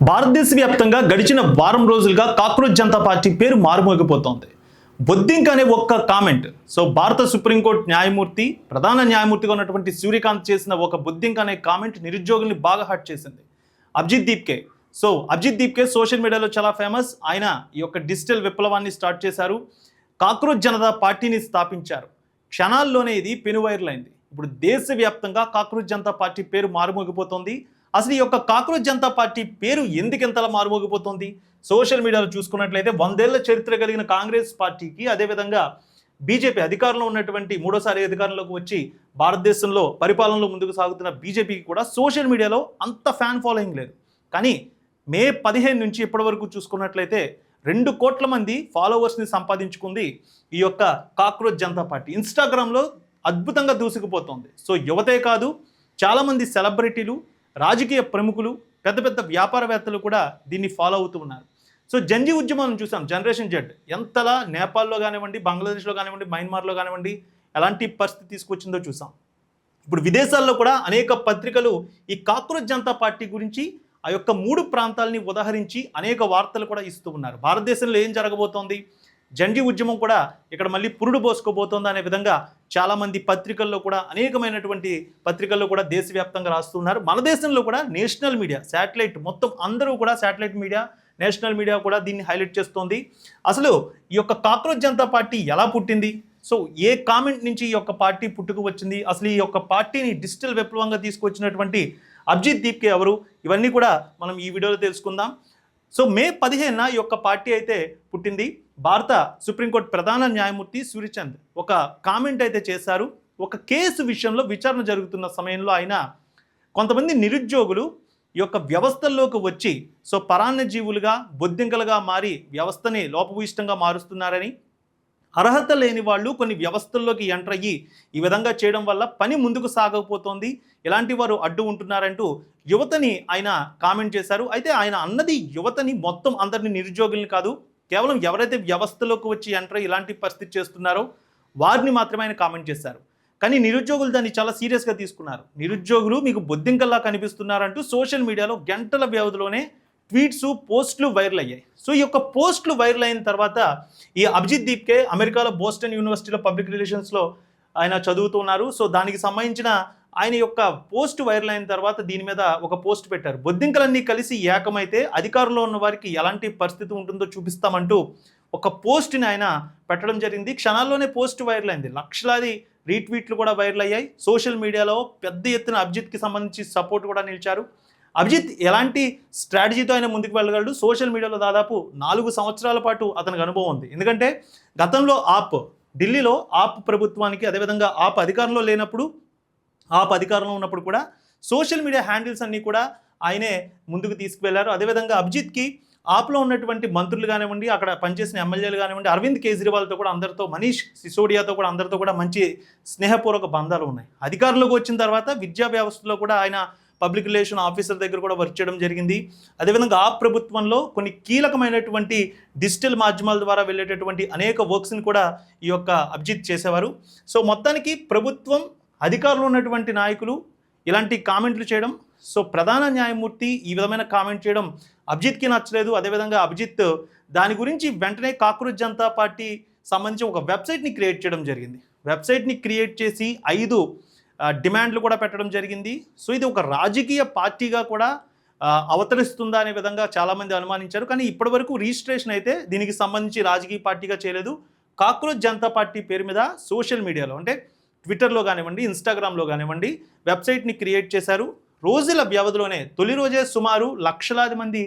భారతదేశ వ్యాప్తంగా గడిచిన వారం రోజులుగా కాక్రోచ్ జనతా పార్టీ పేరు మారుమోగిపోతోంది. బొద్దింక అనే ఒక్క కామెంట్, భారత సుప్రీంకోర్టు న్యాయమూర్తి, ప్రధాన న్యాయమూర్తిగా ఉన్నటువంటి సూర్యకాంత్ చేసిన ఒక బొద్దింక అనే కామెంట్ నిరుద్యోగుల్ని బాగా హర్ట్ చేసింది. అభిజిత్ దీప్కే సోషల్ మీడియాలో చాలా ఫేమస్. ఆయన ఈ యొక్క డిజిటల్ విప్లవాన్ని స్టార్ట్ చేశారు. కాక్రోచ్ జనతా పార్టీని స్థాపించారు. క్షణాల్లోనే ఇది పెనువైరల్ అయింది. ఇప్పుడు దేశవ్యాప్తంగా కాక్రోచ్ జనతా పార్టీ పేరు మారుమోగిపోతోంది. అసలు ఈ యొక్క కాక్రోచ్ జనతా పార్టీ పేరు ఎందుకెంతలా మారుమోగిపోతుంది? సోషల్ మీడియాలో చూసుకున్నట్లయితే 100 ఏళ్ల చరిత్ర కలిగిన కాంగ్రెస్ పార్టీకి, అదేవిధంగా బీజేపీ అధికారంలో ఉన్నటువంటి మూడోసారి అధికారంలోకి వచ్చి భారతదేశంలో పరిపాలనలో ముందుకు సాగుతున్న బీజేపీకి కూడా సోషల్ మీడియాలో అంత ఫ్యాన్ ఫాలోయింగ్ లేదు. కానీ మే 15 నుంచి ఇప్పటి వరకు చూసుకున్నట్లయితే 2 కోట్ల మంది ఫాలోవర్స్ని సంపాదించుకుంది ఈ యొక్క కాక్రోచ్ జనతా పార్టీ. ఇన్స్టాగ్రామ్లో అద్భుతంగా దూసుకుపోతుంది. యువతే కాదు, చాలామంది సెలబ్రిటీలు, రాజకీయ ప్రముఖులు, పెద్ద పెద్ద వ్యాపారవేత్తలు కూడా దీన్ని ఫాలో అవుతూ ఉన్నారు. జంజీ ఉద్యమం చూసాం. జనరేషన్ జెడ్ ఎంతలా నేపాల్లో కానివ్వండి, బంగ్లాదేశ్లో కానివ్వండి, మయన్మార్లో కానివ్వండి ఎలాంటి పరిస్థితి తీసుకొచ్చిందో చూసాం. ఇప్పుడు విదేశాల్లో కూడా అనేక పత్రికలు ఈ కాక్రోచ్ జనతా పార్టీ గురించి ఆ యొక్క 3 ప్రాంతాలని ఉదాహరించి అనేక వార్తలు కూడా ఇస్తూ ఉన్నారు. భారతదేశంలో ఏం జరగబోతోంది, జంజీ ఉద్యమం కూడా ఇక్కడ మళ్ళీ పురుడు పోసుకోబోతోంది అనే విధంగా చాలామంది పత్రికల్లో కూడా, అనేకమైనటువంటి పత్రికల్లో కూడా దేశవ్యాప్తంగా రాస్తున్నారు. మన దేశంలో కూడా నేషనల్ మీడియా, శాటిలైట్ మొత్తం అందరూ కూడా శాటిలైట్ మీడియా, నేషనల్ మీడియా కూడా దీన్ని హైలైట్ చేస్తోంది. అసలు ఈ యొక్క కాక్రోచ్ జనతా పార్టీ ఎలా పుట్టింది? ఏ కామెంట్ నుంచి ఈ యొక్క పార్టీ పుట్టుకు వచ్చింది? అసలు ఈ యొక్క పార్టీని డిజిటల్ విప్లవంగా తీసుకొచ్చినటువంటి అభిజిత్ దీప్కే ఎవరు? ఇవన్నీ కూడా మనం ఈ వీడియోలో తెలుసుకుందాం. మే 15న ఈ యొక్క పార్టీ అయితే పుట్టింది. భారత సుప్రీంకోర్టు ప్రధాన న్యాయమూర్తి సూర్యకాంత్ ఒక కామెంట్ అయితే చేశారు. ఒక కేసు విషయంలో విచారణ జరుగుతున్న సమయంలో ఆయన కొంతమంది నిరుద్యోగులు ఈ యొక్క వ్యవస్థల్లోకి వచ్చి పరాన్న జీవులుగా, బొద్దింకలుగా మారి వ్యవస్థని లోపభూయిష్టంగా మారుస్తున్నారని, అర్హత లేని వాళ్ళు కొన్ని వ్యవస్థల్లోకి ఎంటర్ అయ్యి ఈ విధంగా చేయడం వల్ల పని ముందుకు సాగకపోతోంది, ఇలాంటి వారు అడ్డు ఉంటున్నారంటూ యువతని ఆయన కామెంట్ చేశారు. అయితే ఆయన అన్నది యువతని, మొత్తం అందరినీ, నిరుద్యోగుల్ని కాదు, కేవలం ఎవరైతే వ్యవస్థలోకి వచ్చి ఎంటర్ ఇలాంటి పరిస్థితి చేస్తున్నారో వారిని మాత్రమే ఆయన కామెంట్ చేశారు. కానీ నిరుద్యోగులు దాన్ని చాలా సీరియస్గా తీసుకున్నారు. నిరుద్యోగులు మీకు బొద్దింకల్లా కనిపిస్తున్నారంటూ సోషల్ మీడియాలో గంటల వ్యవధిలోనే ట్వీట్స్, పోస్టులు వైరల్ అయ్యాయి. ఈ యొక్క పోస్టులు వైరల్ అయిన తర్వాత ఈ అభిజిత్ దీప్కే అమెరికాలో బోస్టన్ యూనివర్సిటీలో పబ్లిక్ రిలేషన్స్లో ఆయన చదువుతున్నారు. దానికి సంబంధించిన ఆయన యొక్క పోస్ట్ వైరల్ అయిన తర్వాత దీని మీద ఒక పోస్ట్ పెట్టారు. బొద్దింకలన్నీ కలిసి ఏకమైతే అధికారంలో ఉన్న వారికి ఎలాంటి పరిస్థితి ఉంటుందో చూపిస్తామంటూ ఒక పోస్ట్ని ఆయన పెట్టడం జరిగింది. క్షణాల్లోనే పోస్ట్ వైరల్ అయింది. లక్షలాది రీట్వీట్లు కూడా వైరల్ అయ్యాయి. సోషల్ మీడియాలో పెద్ద ఎత్తున అభిజిత్కి సంబంధించి సపోర్ట్ కూడా నిలిచారు. అభిజిత్ ఎలాంటి స్ట్రాటజీతో ఆయన ముందుకు వెళ్ళగలడు? సోషల్ మీడియాలో దాదాపు 4 సంవత్సరాల పాటు అతనికి అనుభవం ఉంది. ఎందుకంటే గతంలో ఢిల్లీలో ఆప్ ప్రభుత్వానికి, అదేవిధంగా ఆప్ అధికారంలో లేనప్పుడు, ఆప్ అధికారంలో ఉన్నప్పుడు కూడా సోషల్ మీడియా హ్యాండిల్స్ అన్నీ కూడా ఆయనే ముందుకు తీసుకువెళ్లారు. అదేవిధంగా అభిజిత్కి ఆప్లో ఉన్నటువంటి మంత్రులు కానివ్వండి, అక్కడ పనిచేసిన ఎమ్మెల్యేలు కానివ్వండి, అరవింద్ కేజ్రీవాల్తో కూడా, అందరితో, మనీష్ సిసోడియాతో కూడా, అందరితో కూడా మంచి స్నేహపూర్వక బంధాలు ఉన్నాయి. అధికారంలోకి వచ్చిన తర్వాత విద్యా వ్యవస్థలో కూడా ఆయన పబ్లిక్ రిలేషన్ ఆఫీసర్ దగ్గర కూడా వర్క్ చేయడం జరిగింది. అదేవిధంగా ఆ ప్రభుత్వంలో కొన్ని కీలకమైనటువంటి డిజిటల్ మాధ్యమాల ద్వారా వెళ్ళేటటువంటి అనేక వర్క్స్ని కూడా ఈ యొక్క అభిజిత్ చేసేవారు. మొత్తానికి ప్రభుత్వం, అధికారంలో ఉన్నటువంటి నాయకులు ఇలాంటి కామెంట్లు చేయడం, ప్రధాన న్యాయమూర్తి ఈ విధమైన కామెంట్ చేయడం అభిజిత్కి నచ్చలేదు. అదేవిధంగా అభిజిత్ దాని గురించి వెంటనే కాక్రోచ్ జనతా పార్టీ సంబంధించి ఒక వెబ్సైట్ని క్రియేట్ చేయడం జరిగింది. వెబ్సైట్ని క్రియేట్ చేసి 5 డిమాండ్లు కూడా పెట్టడం జరిగింది. ఇది ఒక రాజకీయ పార్టీగా కూడా అవతరిస్తుందా అనే విధంగా చాలామంది అనుమానించారు. కానీ ఇప్పటివరకు రిజిస్ట్రేషన్ అయితే దీనికి సంబంధించి రాజకీయ పార్టీగా చేయలేదు. కాక్రోచ్ జనతా పార్టీ పేరు మీద సోషల్ మీడియాలో, అంటే ట్విట్టర్లో కానివ్వండి, ఇన్స్టాగ్రామ్లో కానివ్వండి వెబ్సైట్ని క్రియేట్ చేశారు. రోజుల వ్యవధిలోనే తొలి రోజే సుమారు లక్షలాది మంది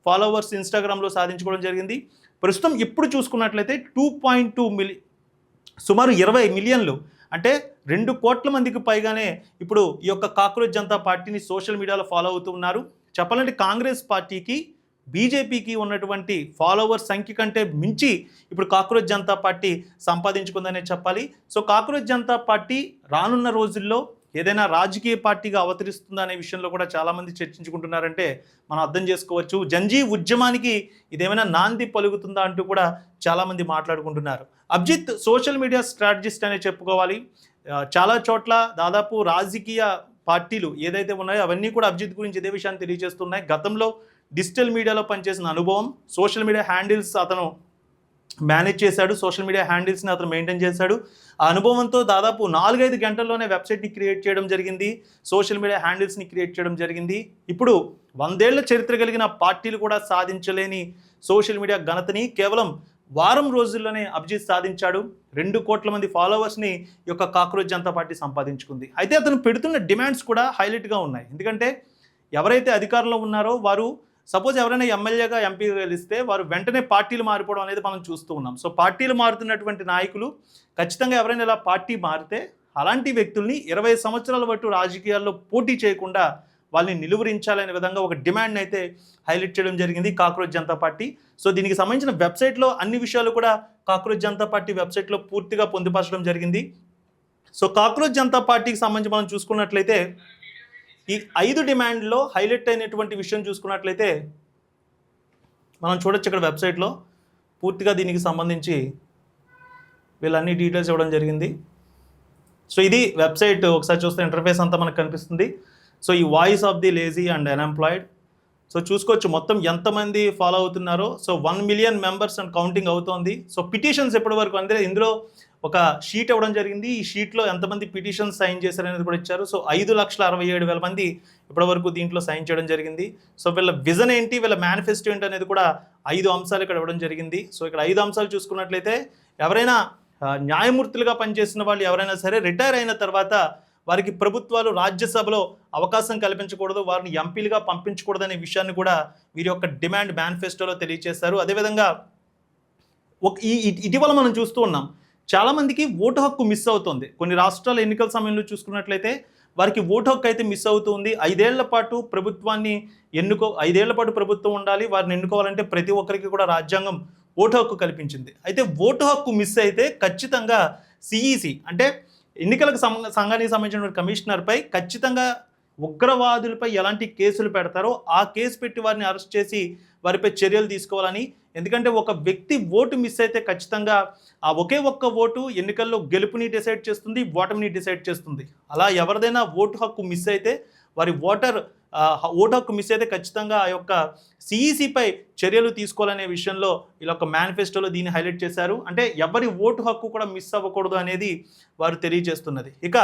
ఫాలోవర్స్ ఇన్స్టాగ్రామ్లో సాధించుకోవడం జరిగింది. ప్రస్తుతం ఇప్పుడు చూసుకున్నట్లయితే 2.2 మిలియన్, సుమారు 20 మిలియన్లు, అంటే 2 కోట్ల మందికి పైగానే ఇప్పుడు ఈ యొక్క కాక్రోచ్ జనతా పార్టీని సోషల్ మీడియాలో ఫాలో అవుతూ ఉన్నారు. చెప్పాలంటే కాంగ్రెస్ పార్టీకి, బీజేపీకి ఉన్నటువంటి ఫాలోవర్స్ సంఖ్య కంటే మించి ఇప్పుడు కాక్రోచ్ జనతా పార్టీ సంపాదించుకుందనే చెప్పాలి. కాక్రోచ్ జనతా పార్టీ రానున్న రోజుల్లో ఏదైనా రాజకీయ పార్టీగా అవతరిస్తుందా అనే విషయంలో కూడా చాలామంది చర్చించుకుంటున్నారంటే మనం అర్థం చేసుకోవచ్చు. జంజీ ఉద్యమానికి ఇదేమైనా నాంది పలుకుతుందా అంటూ కూడా చాలామంది మాట్లాడుకుంటున్నారు. అభిజిత్ సోషల్ మీడియా స్ట్రాటజిస్ట్ అనే చెప్పుకోవాలి. చాలా చోట్ల దాదాపు రాజకీయ పార్టీలు ఏదైతే ఉన్నాయో అవన్నీ కూడా అభిజిత్ గురించి ఇదే విషయాన్ని తెలియజేస్తున్నాయి. గతంలో డిజిటల్ మీడియాలో పనిచేసిన అనుభవం, సోషల్ మీడియా హ్యాండిల్స్ అతను మేనేజ్ చేశాడు, సోషల్ మీడియా హ్యాండిల్స్ని అతను మెయింటైన్ చేశాడు. ఆ అనుభవంతో దాదాపు 4-5 గంటల్లోనే వెబ్సైట్ని క్రియేట్ చేయడం జరిగింది, సోషల్ మీడియా హ్యాండిల్స్ని క్రియేట్ చేయడం జరిగింది. ఇప్పుడు 100 ఏళ్ల చరిత్ర కలిగిన పార్టీలు కూడా సాధించలేని సోషల్ మీడియా ఘనతని కేవలం వారం రోజుల్లోనే అభిజిత్ సాధించాడు. 2 కోట్ల మంది ఫాలోవర్స్ని ఈ యొక్క కాక్రోచ్ జనతా పార్టీ సంపాదించుకుంది. అయితే అతను పెడుతున్న డిమాండ్స్ కూడా హైలైట్గా ఉన్నాయి. ఎందుకంటే ఎవరైతే అధికారంలో ఉన్నారో వారు సపోజ్ ఎవరైనా ఎమ్మెల్యేగా ఎంపీగా గెలిస్తే వారు వెంటనే పార్టీలు మారిపోవడం అనేది మనం చూస్తూ ఉన్నాం. సో పార్టీలు మారుతున్నటువంటి నాయకులు ఖచ్చితంగా ఎవరైనా ఇలా పార్టీ మారితే అలాంటి వ్యక్తుల్ని 20 సంవత్సరాల పాటు రాజకీయాల్లో పోటీ చేయకుండా వాళ్ళని నిలువరించాలనే విధంగా ఒక డిమాండ్ అయితే హైలైట్ చేయడం జరిగింది కాక్రోచ్ జనతా పార్టీ. సో దీనికి సంబంధించిన వెబ్సైట్లో అన్ని విషయాలు కూడా కాక్రోచ్ జనతా పార్టీ వెబ్సైట్లో పూర్తిగా పొందుపరచడం జరిగింది. సో కాక్రోచ్ జనతా పార్టీకి సంబంధించి మనం చూసుకున్నట్లయితే ఈ 5 డిమాండ్లో హైలైట్ అయినటువంటి విషయం చూసుకున్నట్లయితే మనం చూడొచ్చు ఇక్కడ వెబ్సైట్లో పూర్తిగా దీనికి సంబంధించి వీళ్ళన్ని డీటెయిల్స్ ఇవ్వడం జరిగింది. సో ఇది వెబ్సైట్ ఒకసారి చూస్తే ఇంటర్ఫేస్ అంతా మనకు కనిపిస్తుంది. సో ఈ voice of the lazy and unemployed, so చూసుకోవచ్చు మొత్తం ఎంతమంది ఫాలో అవుతున్నారో. So 1 million members and counting అవుతోంది. సో పిటిషన్స్ ఎప్పటి వరకు అంటే ఇందులో ఒక షీట్ ఇవ్వడం జరిగింది. ఈ షీట్లో ఎంతమంది పిటిషన్స్ సైన్ చేశారనేది కూడా ఇచ్చారు. సో 5,67,000 మంది ఇప్పటివరకు దీంట్లో సైన్ చేయడం జరిగింది. సో వీళ్ళ విజన్ ఏంటి, వీళ్ళ మేనిఫెస్టో ఏంటి అనేది కూడా 5 అంశాలు ఇక్కడ ఇవ్వడం జరిగింది. సో ఇక్కడ 5 అంశాలు చూసుకున్నట్లయితే ఎవరైనా న్యాయమూర్తులుగా పనిచేసిన వాళ్ళు ఎవరైనా సరే రిటైర్ అయిన తర్వాత వారికి ప్రభుత్వాలు రాజ్యసభలో అవకాశం కల్పించకూడదు, వారిని ఎంపీలుగా పంపించకూడదనే విషయాన్ని కూడా వీరి యొక్క డిమాండ్ మేనిఫెస్టోలో తెలియజేశారు. అదేవిధంగా ఇటీవల మనం చూస్తూ ఉన్నాం చాలామందికి ఓటు హక్కు మిస్ అవుతుంది. కొన్ని రాష్ట్రాల ఎన్నికల సమయంలో చూసుకున్నట్లయితే వారికి ఓటు హక్కు అయితే మిస్ అవుతుంది. 5 ఏళ్ల పాటు ప్రభుత్వాన్ని 5 ఏళ్ల పాటు ప్రభుత్వం ఉండాలి, వారిని ఎన్నుకోవాలంటే ప్రతి ఒక్కరికి కూడా రాజ్యాంగం ఓటు హక్కు కల్పించింది. అయితే ఓటు హక్కు మిస్ అయితే ఖచ్చితంగా సిఈసి అంటే ఎన్నికలకు సంఘానికి సంబంధించిన కమిషనర్పై ఖచ్చితంగా ఉగ్రవాదులపై ఎలాంటి కేసులు పెడతారో ఆ కేసు పెట్టి వారిని అరెస్ట్ చేసి వారిపై చర్యలు తీసుకోవాలని. ఎందుకంటే ఒక వ్యక్తి ఓటు మిస్ అయితే ఖచ్చితంగా ఆ ఒకే ఒక్క ఓటు ఎన్నికల్లో గెలుపుని డిసైడ్ చేస్తుంది, ఓటమిని డిసైడ్ చేస్తుంది. అలా ఎవరిదైనా ఓటు హక్కు మిస్ అయితే వారి ఓటు హక్కు మిస్ అయితే ఖచ్చితంగా ఆ యొక్క సిఈసిపై చర్యలు తీసుకోవాలనే విషయంలో ఇలా ఒక మేనిఫెస్టోలో దీన్ని హైలైట్ చేశారు. అంటే ఎవరి ఓటు హక్కు కూడా మిస్ అవ్వకూడదు అనేది వారు తెలియజేస్తున్నది. ఇక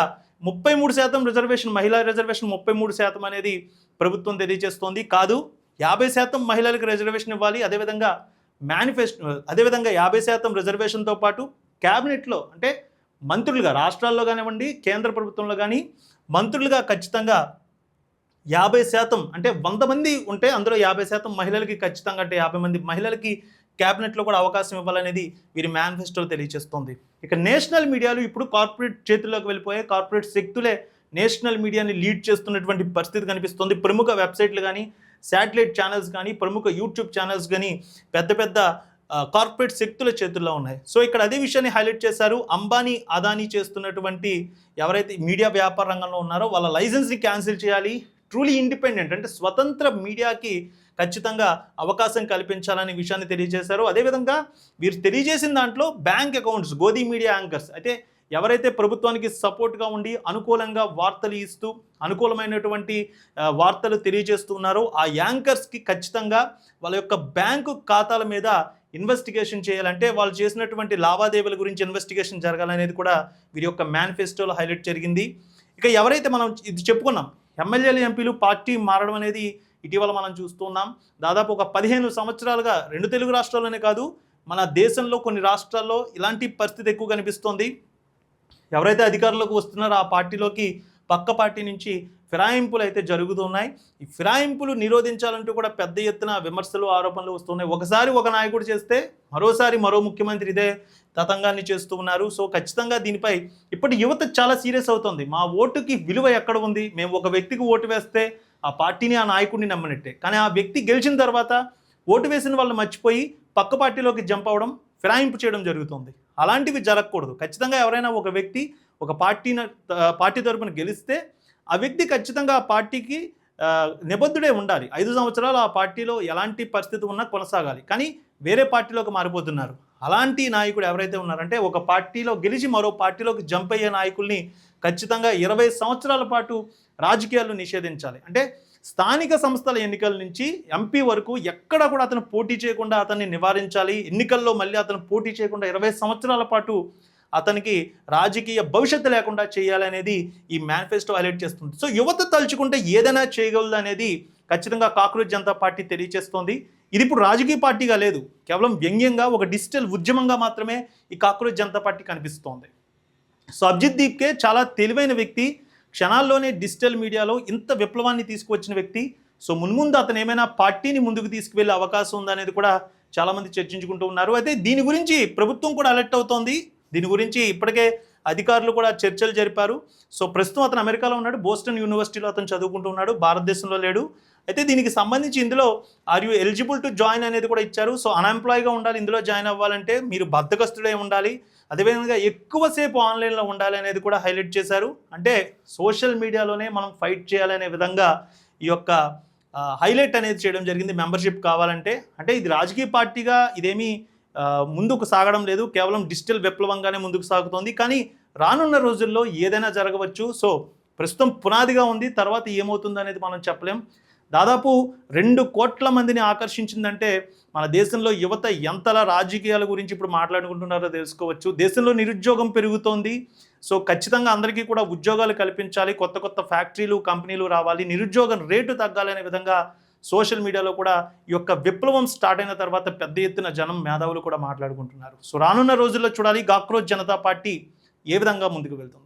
33% రిజర్వేషన్, మహిళా రిజర్వేషన్ 33% అనేది ప్రభుత్వం తెలియజేస్తోంది. కాదు 50% మహిళలకు రిజర్వేషన్ ఇవ్వాలి. అదేవిధంగా 50% రిజర్వేషన్తో పాటు క్యాబినెట్లో అంటే మంత్రులుగా రాష్ట్రాల్లో కానివ్వండి కేంద్ర ప్రభుత్వంలో కానీ మంత్రులుగా ఖచ్చితంగా 50% అంటే 100 మంది ఉంటే అందులో 50% మహిళలకి ఖచ్చితంగా అంటే 50 మంది మహిళలకి క్యాబినెట్లో కూడా అవకాశం ఇవ్వాలనేది వీరి మేనిఫెస్టోలో తెలియజేస్తోంది. ఇక నేషనల్ మీడియాలు ఇప్పుడు కార్పొరేట్ చేతుల్లోకి వెళ్ళిపోయాయి. కార్పొరేట్ శక్తులే నేషనల్ మీడియాని లీడ్ చేస్తున్నటువంటి పరిస్థితి కనిపిస్తుంది. ప్రముఖ వెబ్సైట్లు కానీ శాటిలైట్ ఛానల్స్ కానీ ప్రముఖ యూట్యూబ్ ఛానల్స్ కానీ పెద్ద కార్పొరేట్ శక్తుల చేతుల్లో ఉన్నాయి. సో ఇక్కడ అదే విషయాన్ని హైలైట్ చేశారు. అంబానీ అదానీ చేస్తున్నటువంటి ఎవరైతే మీడియా వ్యాపార రంగంలో ఉన్నారో వాళ్ళ లైసెన్స్ని క్యాన్సిల్ చేయాలి. ట్రూలీ ఇండిపెండెంట్ అంటే స్వతంత్ర మీడియాకి ఖచ్చితంగా అవకాశం కల్పించాలనే విషయాన్ని తెలియజేశారు. అదేవిధంగా వీరు తెలియజేసిన దాంట్లో బ్యాంక్ అకౌంట్స్, గోధి మీడియా యాంకర్స్ అయితే ఎవరైతే ప్రభుత్వానికి సపోర్ట్గా ఉండి అనుకూలంగా వార్తలు ఇస్తూ అనుకూలమైనటువంటి వార్తలు తెలియజేస్తున్నారో ఆ యాంకర్స్కి ఖచ్చితంగా వాళ్ళ యొక్క బ్యాంకు ఖాతాల మీద ఇన్వెస్టిగేషన్ చేయాలంటే వాళ్ళు చేసినటువంటి లావాదేవీల గురించి ఇన్వెస్టిగేషన్ జరగాలనేది కూడా వీరి యొక్క మేనిఫెస్టోలో హైలైట్ జరిగింది. ఇక ఎవరైతే మనం ఇది చెప్పుకున్నాం ఎమ్మెల్యేలు ఎంపీలు పార్టీ మారడం అనేది ఇటీవల మనం చూస్తున్నాం. దాదాపు ఒక 15 సంవత్సరాలుగా 2 తెలుగు రాష్ట్రాల్లోనే కాదు మన దేశంలో కొన్ని రాష్ట్రాల్లో ఇలాంటి పరిస్థితి ఎక్కువ కనిపిస్తోంది. ఎవరైతే అధికారంలోకి వస్తున్నారో ఆ పార్టీలోకి పక్క పార్టీ నుంచి ఫిరాయింపులు అయితే జరుగుతున్నాయి. ఈ ఫిరాయింపులు నిరోధించాలంటూ కూడా పెద్ద ఎత్తున విమర్శలు ఆరోపణలు వస్తున్నాయి. ఒకసారి ఒక నాయకుడు చేస్తే మరోసారి మరో ముఖ్యమంత్రి ఇదే తతంగాన్ని చేస్తూ ఉన్నారు. సో ఖచ్చితంగా దీనిపై ఇప్పటి యువత చాలా సీరియస్ అవుతుంది. మా ఓటుకి విలువ ఎక్కడ ఉంది, మేము ఒక వ్యక్తికి ఓటు వేస్తే ఆ పార్టీని ఆ నాయకుడిని నమ్మనట్టే, కానీ ఆ వ్యక్తి గెలిచిన తర్వాత ఓటు వేసిన వాళ్ళు మర్చిపోయి పక్క పార్టీలోకి జంప్ అవ్వడం, ఫిరాయింపు చేయడం జరుగుతుంది. అలాంటివి జరగకూడదు. ఖచ్చితంగా ఎవరైనా ఒక వ్యక్తి ఒక పార్టీ తరపున గెలిస్తే ఆ వ్యక్తి ఖచ్చితంగా ఆ పార్టీకి నిబద్ధుడే ఉండాలి. 5 సంవత్సరాలు ఆ పార్టీలో ఎలాంటి పరిస్థితి ఉన్నా కొనసాగాలి. కానీ వేరే పార్టీలోకి మారిపోతున్నారు. అలాంటి నాయకుడు ఎవరైతే ఉన్నారంటే ఒక పార్టీలో గెలిచి మరో పార్టీలోకి జంప్ అయ్యే నాయకుల్ని ఖచ్చితంగా 20 సంవత్సరాల పాటు రాజకీయాలు నిషేధించాలి. అంటే స్థానిక సంస్థల ఎన్నికల నుంచి ఎంపీ వరకు ఎక్కడ కూడా అతను పోటీ చేయకుండా అతన్ని నివారించాలి. ఎన్నికల్లో మళ్ళీ అతను పోటీ చేయకుండా 20 సంవత్సరాల పాటు అతనికి రాజకీయ భవిష్యత్తు లేకుండా చేయాలి అనేది ఈ మేనిఫెస్టో హైలైట్ చేస్తుంది. సో యువత తలుచుకుంటే ఏదైనా చేయగలదు అనేది ఖచ్చితంగా కాక్రోచ్ జనతా పార్టీ తెలియజేస్తోంది. ఇది ఇప్పుడు రాజకీయ పార్టీగా లేదు, కేవలం వ్యంగ్యంగా ఒక డిజిటల్ ఉద్యమంగా మాత్రమే ఈ కాక్రోచ్ జనతా పార్టీ కనిపిస్తోంది. సో అభిజిత్ దీప్కే చాలా తెలివైన వ్యక్తి, క్షణాల్లోనే డిజిటల్ మీడియాలో ఇంత విప్లవాన్ని తీసుకువచ్చిన వ్యక్తి. సో మున్ముందు అతను ఏమైనా పార్టీని ముందుకు తీసుకువెళ్ళే అవకాశం ఉందనేది కూడా చాలామంది చర్చించుకుంటూ ఉన్నారు. అయితే దీని గురించి ప్రభుత్వం కూడా అలర్ట్ అవుతోంది. దీని గురించి ఇప్పటికే అధికారులు కూడా చర్చలు జరిపారు. సో ప్రస్తుతం అతను అమెరికాలో ఉన్నాడు, బోస్టన్ యూనివర్సిటీలో అతను చదువుకుంటూ ఉన్నాడు, భారతదేశంలో లేడు. అయితే దీనికి సంబంధించి ఇందులో are you eligible to join అనేది కూడా ఇచ్చారు. సో అన్ఎంప్లాయ్గా ఉండాలి, ఇందులో జాయిన్ అవ్వాలంటే మీరు బద్ధకస్తుడే ఉండాలి, అదేవిధంగా ఎక్కువసేపు ఆన్లైన్లో ఉండాలి అనేది కూడా హైలైట్ చేశారు. అంటే సోషల్ మీడియాలోనే మనం ఫైట్ చేయాలనే విధంగా ఈ యొక్క హైలైట్ అనేది చేయడం జరిగింది. మెంబర్షిప్ కావాలంటే అంటే ఇది రాజకీయ పార్టీగా ఇదేమీ ముందుకు సాగడం లేదు, కేవలం డిజిటల్ విప్లవంగానే ముందుకు సాగుతోంది. కానీ రానున్న రోజుల్లో ఏదైనా జరగవచ్చు. సో ప్రస్తుతం పునాదిగా ఉంది, తర్వాత ఏమవుతుంది అనేది మనం చెప్పలేం. దాదాపు 2 కోట్ల మందిని ఆకర్షించిందంటే మన దేశంలో యువత ఎంతలా రాజకీయాల గురించి ఇప్పుడు మాట్లాడుకుంటున్నారో తెలుసుకోవచ్చు. దేశంలో నిరుద్యోగం పెరుగుతోంది. సో ఖచ్చితంగా అందరికీ కూడా ఉద్యోగాలు కల్పించాలి, కొత్త కొత్త ఫ్యాక్టరీలు కంపెనీలు రావాలి, నిరుద్యోగం రేటు తగ్గాలనే విధంగా సోషల్ మీడియాలో కూడా ఈ యొక్క విప్లవం స్టార్ట్ అయిన తర్వాత పెద్ద ఎత్తున జనం మేధావులు కూడా మాట్లాడుకుంటున్నారు. సో రానున్న రోజుల్లో చూడాలి కాక్రోచ్ జనతా పార్టీ ఏ విధంగా ముందుకు వెళ్తుంది.